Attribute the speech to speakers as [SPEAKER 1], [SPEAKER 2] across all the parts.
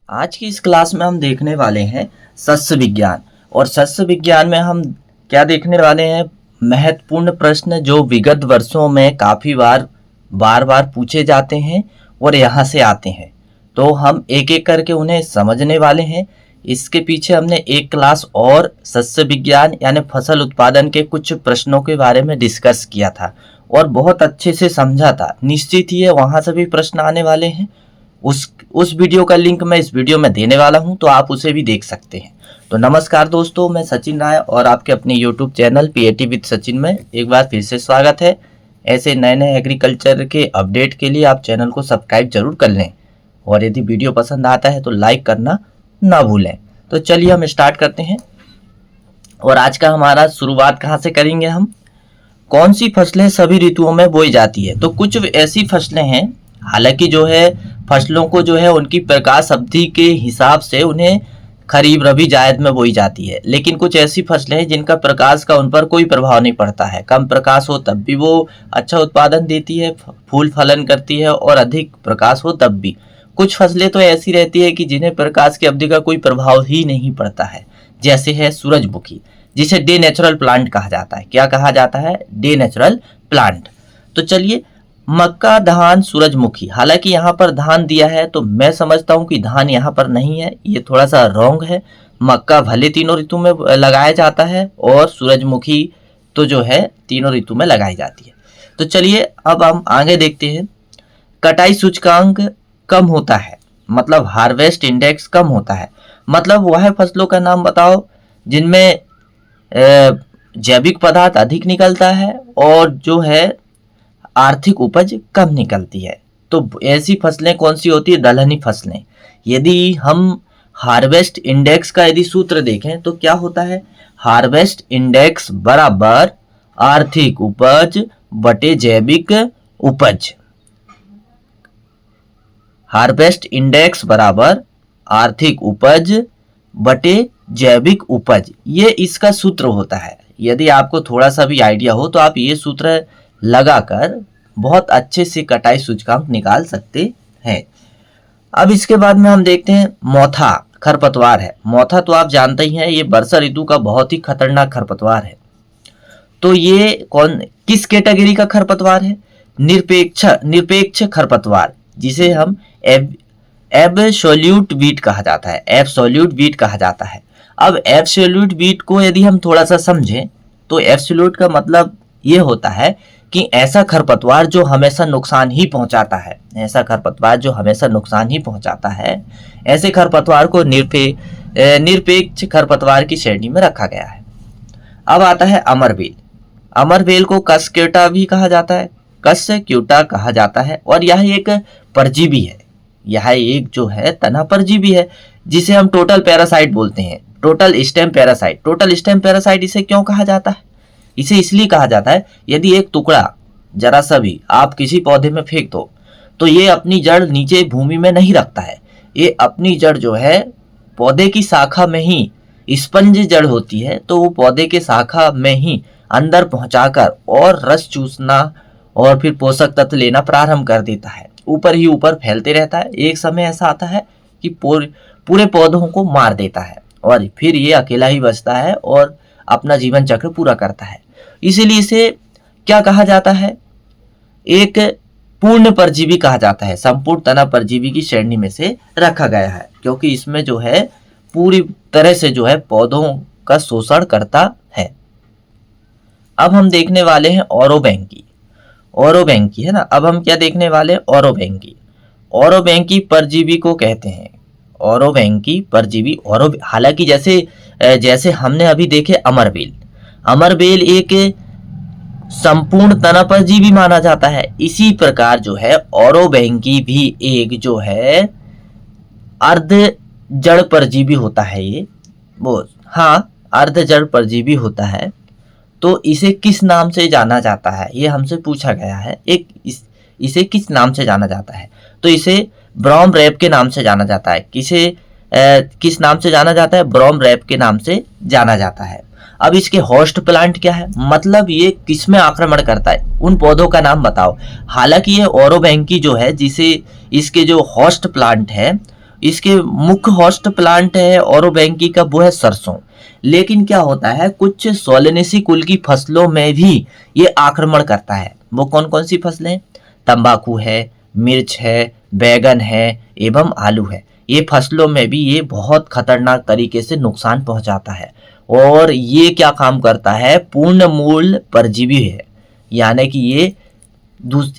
[SPEAKER 1] आज की इस क्लास में हम देखने वाले हैं सस्य विज्ञान। और सस्य विज्ञान में हम क्या देखने वाले हैं, महत्वपूर्ण प्रश्न जो विगत वर्षों में काफ़ी बार बार पूछे जाते हैं और यहाँ से आते हैं। तो हम एक एक करके उन्हें समझने वाले हैं। इसके पीछे हमने एक क्लास और सस्य विज्ञान यानी फसल उत्पादन के कुछ प्रश्नों के बारे में डिस्कस किया था और बहुत अच्छे से समझा था। निश्चित ही है वहाँ से भी प्रश्न आने वाले हैं। उस वीडियो का लिंक मैं इस वीडियो में देने वाला हूं, तो आप उसे भी देख सकते हैं। तो नमस्कार दोस्तों, मैं सचिन राय और आपके अपने YouTube channel PAT with Sachin में एक बार फिर से स्वागत है। ऐसे नए नए एग्रीकल्चर के अपडेट के लिए आप चैनल को सब्सक्राइब जरूर कर लें और यदि वीडियो पसंद आता है तो लाइक करना ना भूलें। तो चलिए हम स्टार्ट करते हैं। और आज का हमारा शुरुआत कहाँ से करेंगे हम, कौन सी फसलें सभी ऋतुओं में बोई जाती है। तो कुछ ऐसी फसलें हैं, हालांकि जो है फसलों को जो है उनकी प्रकाश अवधि के हिसाब से उन्हें खरीफ रबी जायद में बोई जाती है, लेकिन कुछ ऐसी फसलें हैं जिनका प्रकाश का उन पर कोई प्रभाव नहीं पड़ता है। कम प्रकाश हो तब भी वो अच्छा उत्पादन देती है, फूल फलन करती है, और अधिक प्रकाश हो तब भी। कुछ फसलें तो ऐसी रहती है कि जिन्हें प्रकाश की अवधि का कोई प्रभाव ही नहीं पड़ता है, जैसे है सूरजमुखी, जिसे डे नेचुरल प्लांट कहा जाता है। क्या कहा जाता है? Day natural plant. तो चलिए, मक्का, धान, सूरजमुखी। हालांकि यहाँ पर धान दिया है तो मैं समझता हूँ कि धान यहाँ पर नहीं है, ये थोड़ा सा रॉन्ग है। मक्का भले तीनों ऋतु में लगाया जाता है और सूरजमुखी तो जो है तीनों ऋतु में लगाई जाती है। तो चलिए अब हम आगे देखते हैं। कटाई सूचकांक कम होता है, मतलब हार्वेस्ट इंडेक्स कम होता है, मतलब वह फसलों का नाम बताओ जिनमें जैविक पदार्थ अधिक निकलता है और जो है आर्थिक उपज कम निकलती है। तो ऐसी फसलें कौन सी होती है? दलहनी फसलें। यदि हम हार्वेस्ट इंडेक्स का यदि सूत्र देखें तो क्या होता है? हार्वेस्ट इंडेक्स बराबर आर्थिक उपज बटे जैविक उपज। हार्वेस्ट इंडेक्स बराबर आर्थिक उपज बटे जैविक उपज, ये इसका सूत्र होता है। यदि आपको थोड़ा सा भी आइडिया हो तो आप ये सूत्र लगाकर बहुत अच्छे से कटाई सूचकांक निकाल सकते हैं। अब इसके बाद में हम देखते हैं मोथा खरपतवार है। मोथा तो आप जानते ही हैं, ये वर्षा ऋतु का बहुत ही खतरनाक खरपतवार है। तो ये किस कैटेगरी का खरपतवार है? निरपेक्ष खरपतवार, जिसे हम एब्सोल्यूट वीट कहा जाता है। एब्सोल्यूट वीट कहा जाता है। अब एब्सोल्यूट वीट को यदि हम थोड़ा सा समझें तो एब्सोल्यूट का मतलब ये होता है कि ऐसा खरपतवार जो हमेशा नुकसान ही पहुंचाता है। ऐसा खरपतवार जो हमेशा नुकसान ही पहुंचाता है, ऐसे खरपतवार को निरपेक्ष खरपतवार की श्रेणी में रखा गया है। अब आता है अमरबेल। अमरबेल को कस्क्यूटा भी कहा जाता है, कस्क्यूटा कहा जाता है, और यह एक परजीवी है। यह एक जो है तना परजीवी है, जिसे हम टोटल पैरासाइट बोलते हैं। Total stem parasite. Total stem parasite इसे क्यों कहा जाता है? इसे इसलिए कहा जाता है, यदि एक टुकड़ा जरा सा भी आप किसी पौधे में फेंक दो तो ये अपनी जड़ नीचे भूमि में नहीं रखता है। ये अपनी जड़ जो है पौधे की शाखा में ही, स्पंज जड़ होती है, तो वो पौधे के शाखा में ही अंदर पहुंचाकर और रस चूसना और फिर पोषक तत्व लेना प्रारंभ कर देता है। ऊपर ही ऊपर फैलते रहता है। एक समय ऐसा आता है कि पूरे पौधों को मार देता है और फिर ये अकेला ही बचता है और अपना जीवन चक्र पूरा करता है। इसीलिए इसे क्या कहा जाता है? एक पूर्ण परजीवी कहा जाता है। संपूर्ण तना परजीवी की श्रेणी में से रखा गया है, क्योंकि इसमें जो है पूरी तरह से जो है पौधों का शोषण करता है। अब हम देखने वाले हैं ओरोबैंकी। ओरोबैंकी है ना। अब हम क्या देखने वाले हैं? ओरोबैंकी। ओरोबैंकी परजीवी को कहते हैं। ओरोबैंकी परजीवी। हालांकि जैसे हमने अभी देखे अमरबेल। अमरबेल एक संपूर्ण तना परजीवी माना जाता है। इसी प्रकार जो है ओरोबैंकी भी एक जो है अर्ध जड़ परजीवी होता है। ये अर्ध जड़ परजीवी होता है। तो इसे किस नाम से जाना जाता है? ये हमसे पूछा गया है। इसे किस नाम से जाना जाता है? तो इसे ब्रॉम रैप के नाम से जाना जाता है। किस नाम से जाना जाता है? ब्रॉम रैप के नाम से जाना जाता है। अब इसके होस्ट प्लांट क्या है, मतलब ये किस में आक्रमण करता है, उन पौधों का नाम बताओ। हालांकि ये ओरोबैंकी जो है, जिसे इसके जो होस्ट प्लांट है इसके मुख्य होस्ट प्लांट है ओरोबैंकी का, वो है सरसों। लेकिन क्या होता है, कुछ सोलेनेसी कुल की फसलों में भी ये आक्रमण करता है। वो कौन कौन सी फसलें? तंबाकू है, मिर्च है, बैगन है एवं आलू है। ये फसलों में भी ये बहुत खतरनाक तरीके से नुकसान पहुंचाता है। और ये क्या काम करता है, पूर्ण मूल परजीवी है, यानी कि ये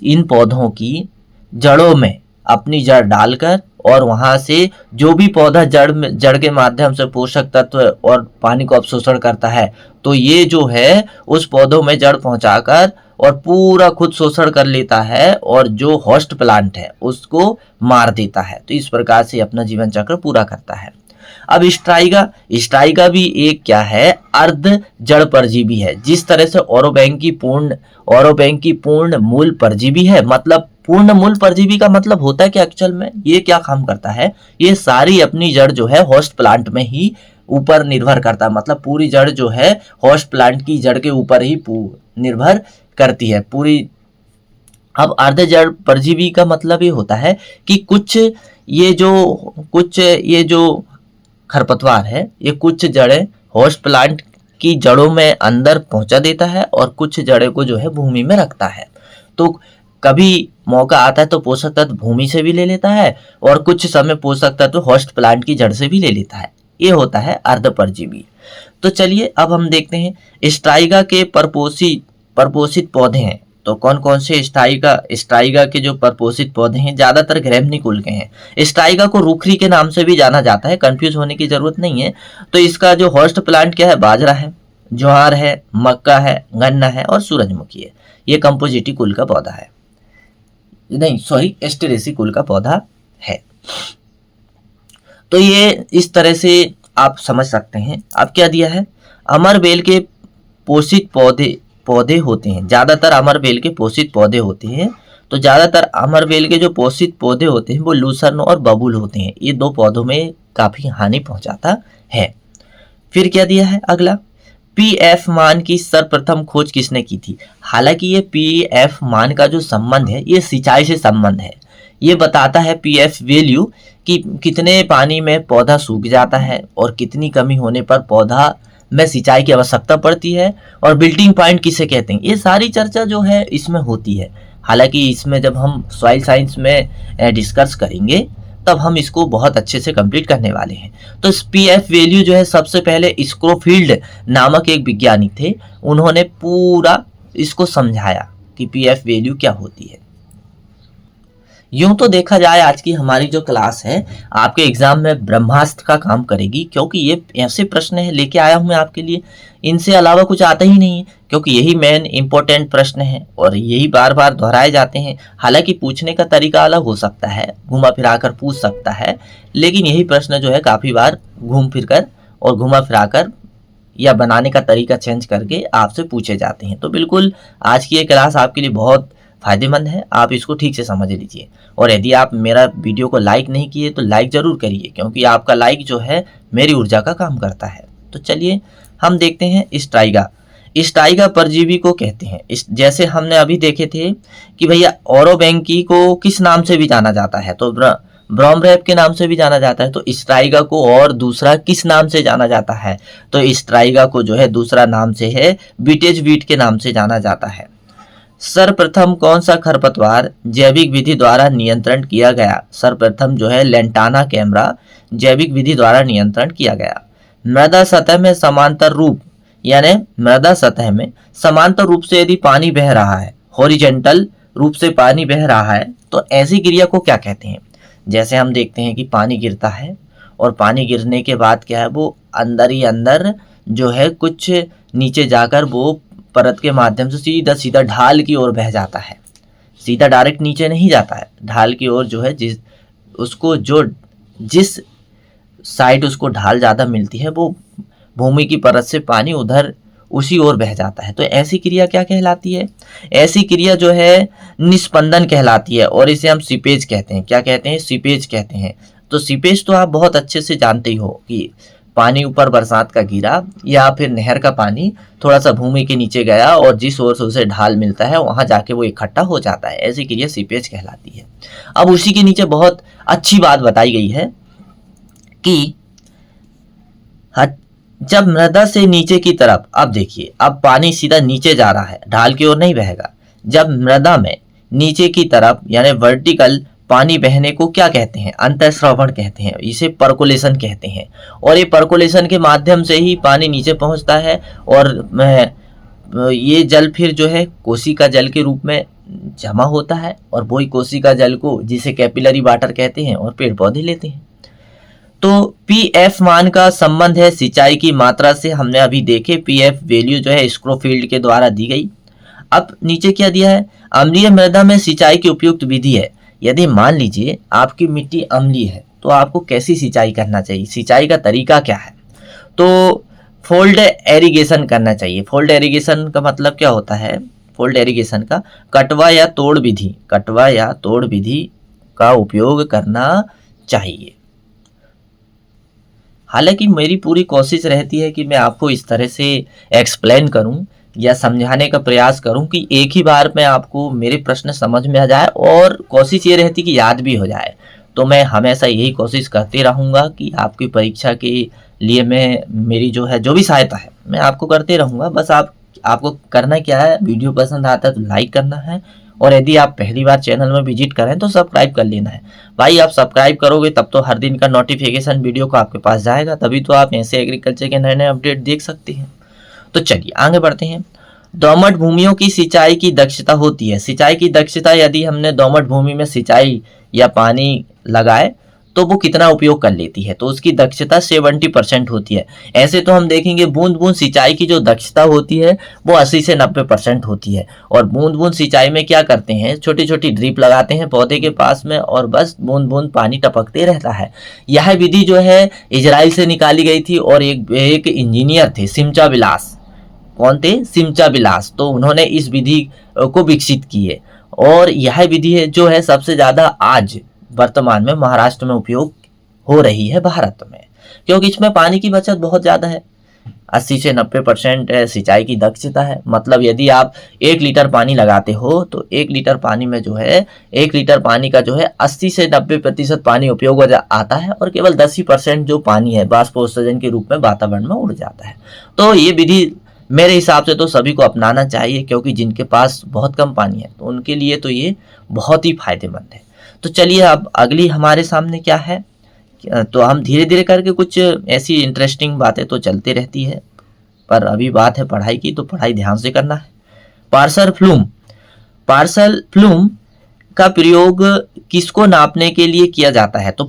[SPEAKER 1] इन पौधों की जड़ों में अपनी जड़ डालकर और वहां से जो भी पौधा जड़ के माध्यम से पोषक तत्व और पानी को अवशोषण करता है, तो ये जो है उस पौधों में जड़ पहुंचाकर और पूरा खुद शोषण कर लेता है और जो होस्ट प्लांट है उसको मार देता है। तो इस प्रकार से अपना जीवन चक्र पूरा करता है। अब स्ट्राइगा भी एक क्या है, अर्ध जड़ परजीवी है। जिस तरह से ओरोबैंकी पूर्ण मूल परजीवी है, मतलब पूर्ण मूल परजीवी का मतलब होता है कि एक्चुअल में ये क्या काम करता है, ये सारी अपनी जड़ जो है होस्ट प्लांट में ही ऊपर निर्भर करता है। मतलब पूरी जड़ जो है होस्ट प्लांट की जड़ के ऊपर ही निर्भर करती है पूरी। अब अर्ध जड़ परजीवी का मतलब ये होता है कि कुछ ये जो खरपतवार है, ये कुछ जड़ें होस्ट प्लांट की जड़ों में अंदर पहुंचा देता है और कुछ जड़ें को जो है भूमि में रखता है। तो कभी मौका आता है तो पोषक तत्व भूमि से भी ले लेता है और कुछ समय पोषक तत्व होस्ट प्लांट की जड़ से भी ले लेता है। ये होता है अर्ध परजीवी। तो चलिए अब हम देखते हैं स्ट्राइगा के परपोषित पौधे हैं। तो कौन कौन से स्ट्राइगा के जो परपोषित पौधे हैं, ज्यादातर ग्रैमनी कुल के हैं। स्ट्राइगा को रूखरी के नाम से भी जाना जाता है, कंफ्यूज होने की जरूरत नहीं है। तो इसका जो होस्ट प्लांट क्या है, बाजरा है, ज्वार है, मक्का है, गन्ना है और सूरजमुखी है। ये कंपोजिटी कुल का पौधा है, नहीं सॉरी एस्टेरेसी कुल का पौधा है। तो ये इस तरह से आप समझ सकते हैं। अब क्या दिया है, अमरबेल के पोषित पौधे होते हैं, ज्यादातर अमरबेल के पोषित पौधे होते हैं। तो ज्यादातर अमरबेल के जो पोषित पौधे होते हैं वो लूसर्न और बबूल होते हैं। ये दो पौधों में काफी हानि पहुंचाता है। फिर क्या दिया है अगला, पीएफ मान की सर्वप्रथम खोज किसने की थी। हालांकि ये पीएफ मान का जो संबंध है ये सिंचाई से संबंध है। ये बताता है पीएफ वैल्यू कि कितने पानी में पौधा सूख जाता है और कितनी कमी होने पर पौधा में सिंचाई की आवश्यकता पड़ती है, और बिल्टिंग पॉइंट किसे कहते हैं। ये सारी चर्चा जो है इसमें होती है। हालांकि इसमें जब हम सॉइल साइंस में डिस्कस करेंगे तब हम इसको बहुत अच्छे से कंप्लीट करने वाले हैं। तो पीएफ वैल्यू जो है सबसे पहले स्क्रोफील्ड नामक एक वैज्ञानिक थे, उन्होंने पूरा इसको समझाया कि पीएफ वैल्यू क्या होती है। यूं तो देखा जाए आज की हमारी जो क्लास है आपके एग्जाम में ब्रह्मास्त्र का काम करेगी, क्योंकि ये ऐसे प्रश्न है लेके आया हूं मैं आपके लिए, इनसे अलावा कुछ आता ही नहीं है, क्योंकि यही मेन इंपॉर्टेंट प्रश्न है और यही बार बार दोहराए जाते हैं। हालांकि पूछने का तरीका अलग हो सकता है, घुमा फिरा कर पूछ सकता है, लेकिन यही प्रश्न जो है काफी बार घूम फिर कर और घुमा फिरा कर या बनाने का तरीका चेंज करके आपसे पूछे जाते हैं। तो बिल्कुल आज की ये क्लास आपके लिए बहुत फायदेमंद है, आप इसको ठीक से समझ लीजिए। और यदि आप मेरा वीडियो को लाइक नहीं किए तो लाइक जरूर करिए, क्योंकि आपका लाइक जो है मेरी ऊर्जा का काम करता है। तो चलिए हम देखते हैं स्ट्राइगा परजीवी को कहते हैं। जैसे हमने अभी देखे थे कि भैया ओरोबैंकी को किस नाम से भी जाना जाता है, तो ब्रोमरैप के नाम से भी जाना जाता है। तो स्ट्राइगा को और दूसरा किस नाम से जाना जाता है, तो स्ट्राइगा को जो है दूसरा नाम से है विटेज वीट के नाम से जाना जाता है। सर्वप्रथम कौन सा खरपतवार जैविक विधि द्वारा नियंत्रण किया गया, सर्वप्रथम जो है लेंटाना कैमरा जैविक विधि द्वारा नियंत्रण किया गया। मृदा सतह में समांतर रूप, यानी मृदा सतह में समांतर रूप से यदि पानी बह रहा है, हॉरिजेंटल रूप से पानी बह रहा है, तो ऐसी क्रिया को क्या कहते हैं। जैसे हम देखते हैं कि पानी गिरता है और पानी गिरने के बाद क्या है, वो अंदर ही अंदर जो है कुछ नीचे जाकर वो परत के माध्यम से सीधा सीधा ढाल की ओर बह जाता है। सीधा डायरेक्ट नीचे नहीं जाता है, ढाल की ओर जो है जिस साइड उसको ढाल ज़्यादा मिलती है वो भूमि की परत से पानी उधर उसी ओर बह जाता है। तो ऐसी क्रिया क्या कहलाती है, ऐसी क्रिया जो है निस्पंदन कहलाती है, और इसे हम सीपेज कहते हैं। क्या कहते हैं, सीपेज कहते हैं। तो सीपेज तो आप बहुत अच्छे से जानते ही हो कि पानी ऊपर बरसात का गिरा या फिर नहर का पानी थोड़ा सा भूमि के नीचे गया और जिस ओर से उसे ढाल मिलता है वहां जाके वो इकट्ठा हो जाता है, ऐसी क्रिया सीपेज कहलाती है। अब उसी के नीचे बहुत अच्छी बात बताई गई है कि जब मृदा से नीचे की तरफ, अब देखिए अब पानी सीधा नीचे जा रहा है, ढाल की ओर नहीं बहेगा। जब मृदा में नीचे की तरफ यानी वर्टिकल पानी बहने को क्या कहते हैं? अंतःस्रवण कहते हैं, इसे परकोलेशन कहते हैं। और ये परकोलेशन के माध्यम से ही पानी नीचे पहुंचता है और ये जल फिर जो है कोशिका जल के रूप में जमा होता है और वही कोशिका जल को, जिसे कैपिलरी वाटर कहते हैं, और पेड़ पौधे लेते हैं। तो पीएफ मान का संबंध है सिंचाई की मात्रा से। हमने अभी देखे पीएफ वैल्यू जो है स्क्रोफील्ड के द्वारा दी गई। अब नीचे क्या दिया है? अम्लीय मृदा में सिंचाई की उपयुक्त विधि है। यदि मान लीजिए आपकी मिट्टी अम्लीय है तो आपको कैसी सिंचाई करना चाहिए, सिंचाई का तरीका क्या है? तो फोल्ड एरीगेशन करना चाहिए। फोल्ड एरीगेशन का मतलब क्या होता है? फोल्ड एरीगेशन का कटवा या तोड़ विधि, कटवा या तोड़ विधि का उपयोग करना चाहिए। हालांकि मेरी पूरी कोशिश रहती है कि मैं आपको इस तरह से एक्सप्लेन करूं या समझाने का प्रयास करूं कि एक ही बार में आपको मेरे प्रश्न समझ में आ जाए, और कोशिश ये रहती कि याद भी हो जाए। तो मैं हमेशा यही कोशिश करते रहूंगा कि आपकी परीक्षा के लिए मैं मेरी जो है जो भी सहायता है मैं आपको करते रहूंगा। बस आपको करना क्या है, वीडियो पसंद आता है तो लाइक करना है, और यदि आप पहली बार चैनल में विजिट करें तो सब्सक्राइब कर लेना है। भाई आप सब्सक्राइब करोगे तब तो हर दिन का नोटिफिकेशन वीडियो को आपके पास जाएगा, तभी तो आप ऐसे एग्रीकल्चर के नए नए अपडेट देख सकते हैं। तो चलिए आगे बढ़ते हैं। दोमट भूमियों की सिंचाई की दक्षता होती है। सिंचाई की दक्षता, यदि हमने दोमट भूमि में सिंचाई या पानी लगाए तो वो कितना उपयोग कर लेती है, तो उसकी दक्षता 70% होती है। ऐसे तो हम देखेंगे बूंद बूंद सिंचाई की जो दक्षता होती है वो 80 से 90% होती है। और बूंद बूंद सिंचाई में क्या करते हैं, छोटी छोटी ड्रिप लगाते हैं पौधे के पास में और बस बूंद बूंद पानी टपकते रहता है। यह विधि जो है इजराइल से निकाली गई थी, और एक इंजीनियर थे सिमचा विलास। कौन थे? सिमचा विलास। तो उन्होंने इस विधि को विकसित की है, और यह विधि है जो है सबसे ज्यादा आज वर्तमान में महाराष्ट्र में उपयोग हो रही है भारत में, क्योंकि इसमें पानी की बचत बहुत ज्यादा है। 80 से 90% सिंचाई की दक्षता है। मतलब यदि आप 1 लीटर पानी लगाते हो तो 1 लीटर पानी में जो है 1 लीटर पानी का जो है 80 से 90% पानी उपयोग हो आता है, और केवल 10% जो पानी है बाष्पोत्सर्जन के रूप में वातावरण में उड़ जाता है। तो ये विधि मेरे हिसाब से तो सभी को अपनाना चाहिए, क्योंकि जिनके पास बहुत कम पानी है तो उनके लिए तो ये बहुत ही फायदेमंद है। तो चलिए अब अगली हमारे सामने क्या है, तो हम धीरे धीरे करके कुछ ऐसी इंटरेस्टिंग बातें तो चलती रहती है, पर अभी बात है पढ़ाई की, तो पढ़ाई ध्यान से करना है। पार्सल फ्लूम, पार्सल फ्लूम का प्रयोग किसको नापने के लिए किया जाता है? तो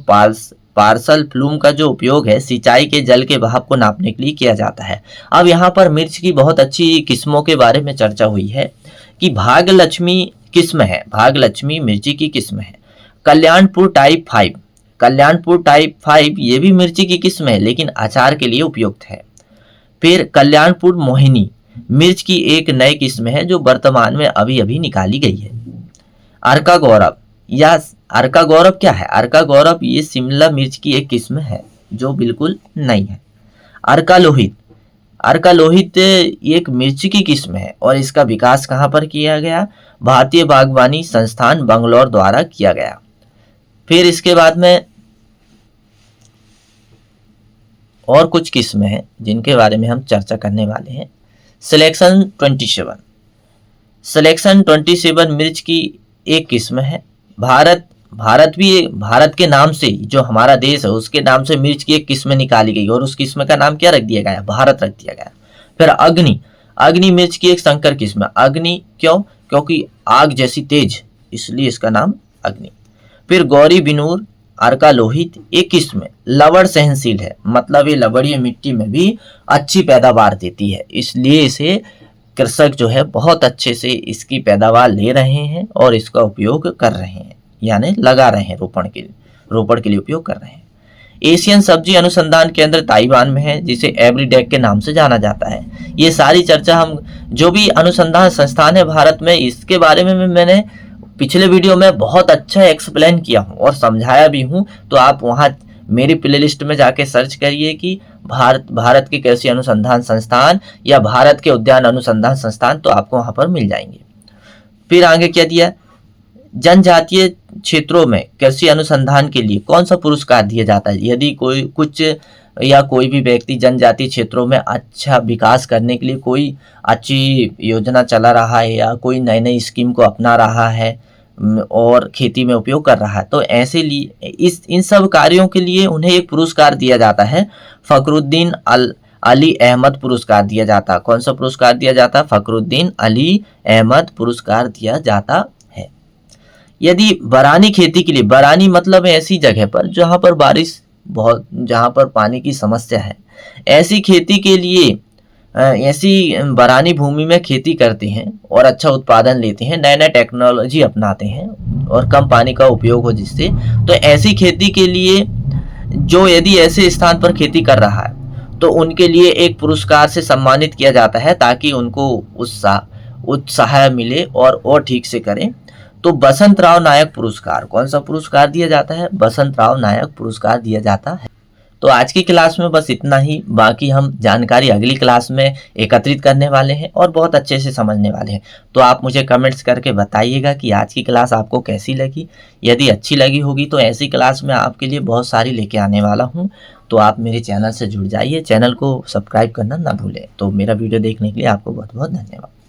[SPEAKER 1] पार्सल फ्लूम का जो उपयोग है सिंचाई के जल के बहाव को नापने के लिए किया जाता है। अब यहाँ पर मिर्च की बहुत अच्छी किस्मों के बारे में चर्चा हुई है कि भाग्यलक्ष्मी किस्म है, भाग्यलक्ष्मी मिर्ची की किस्म है। कल्याणपुर टाइप 5, कल्याणपुर टाइप 5 ये भी मिर्ची की किस्म है, लेकिन अचार के लिए उपयुक्त है। फिर कल्याणपुर मोहिनी मिर्च की एक नई किस्म है जो वर्तमान में अभी अभी निकाली गई है। अर्का गौरव, या अर्का गौरव क्या है? अर्का गौरव ये शिमला मिर्च की एक किस्म है जो बिल्कुल नई है। अर्का लोहित, अर्का लोहित एक मिर्च की किस्म है, और इसका विकास कहाँ पर किया गया? भारतीय बागवानी संस्थान बंगलौर द्वारा किया गया। फिर इसके बाद में और कुछ किस्में हैं जिनके बारे में हम चर्चा करने वाले हैं। सिलेक्शन 27, सिलेक्शन 27 मिर्च की एक किस्म है। भारत के नाम से, जो हमारा देश है उसके नाम से मिर्च की एक किस्म निकाली गई, और उस किस्म का नाम क्या रख दिया गया? भारत रख दिया गया। फिर अग्नि, अग्नि मिर्च की एक संकर किस्म। अग्नि क्यों? क्योंकि आग जैसी तेज, इसलिए इसका नाम अग्नि। फिर गौरी बिनूर अर्का लोहित एक किस्म लवण सहनशील है, मतलब ये लवणीय मिट्टी में भी अच्छी पैदावार देती है, इसलिए इसे कृषक जो है बहुत अच्छे से इसकी पैदावार ले रहे हैं और इसका उपयोग कर रहे हैं, यानी लगा रहे हैं, रोपण के लिए उपयोग कर रहे हैं। एशियन सब्जी अनुसंधान केंद्र ताइवान में है, जिसे एवरीडेक के नाम से जाना जाता है। ये सारी चर्चा हम जो भी अनुसंधान संस्थान है भारत में, इसके बारे में मैंने पिछले वीडियो में बहुत अच्छा एक्सप्लेन किया हूँ और समझाया भी हूँ, तो आप वहाँ मेरी प्लेलिस्ट में जाके सर्च करिए कि भारत के कृषि अनुसंधान संस्थान या भारत के उद्यान अनुसंधान संस्थान, तो आपको वहाँ पर मिल जाएंगे। फिर आगे क्या दिया? जनजातीय क्षेत्रों में कृषि अनुसंधान के लिए कौन सा पुरस्कार दिया जाता है? यदि कोई भी व्यक्ति जनजातीय क्षेत्रों में अच्छा विकास करने के लिए कोई अच्छी योजना चला रहा है या कोई नई नई स्कीम को अपना रहा है और खेती में उपयोग कर रहा है, तो ऐसे लिए इन सब कार्यों के लिए उन्हें एक पुरस्कार दिया जाता है, फखरुद्दीन अली अहमद पुरस्कार दिया जाता है। कौन सा पुरस्कार दिया जाता है? फखरुद्दीन अली अहमद पुरस्कार दिया जाता है। यदि बरानी खेती के लिए, बरानी मतलब ऐसी जगह पर जहां पर जहां पर पानी की समस्या है, ऐसी खेती के लिए ऐसी बरानी भूमि में खेती करते हैं और अच्छा उत्पादन लेते हैं, नए नए टेक्नोलॉजी अपनाते हैं और कम पानी का उपयोग हो जिससे, तो ऐसी खेती के लिए जो यदि ऐसे स्थान पर खेती कर रहा है तो उनके लिए एक पुरस्कार से सम्मानित किया जाता है ताकि उनको उत्साह मिले और ठीक से करें। तो बसंत राव नायक पुरस्कार, कौन सा पुरस्कार दिया जाता है? बसंत राव नायक पुरस्कार दिया जाता है। तो आज की क्लास में बस इतना ही, बाकी हम जानकारी अगली क्लास में एकत्रित करने वाले हैं और बहुत अच्छे से समझने वाले हैं। तो आप मुझे कमेंट्स करके बताइएगा कि आज की क्लास आपको कैसी लगी। यदि अच्छी लगी होगी तो ऐसी क्लास में आपके लिए बहुत सारी लेके आने वाला हूँ, तो आप मेरे चैनल से जुड़ जाइए, चैनल को सब्सक्राइब करना ना भूलें। तो मेरा वीडियो देखने के लिए आपको बहुत बहुत धन्यवाद।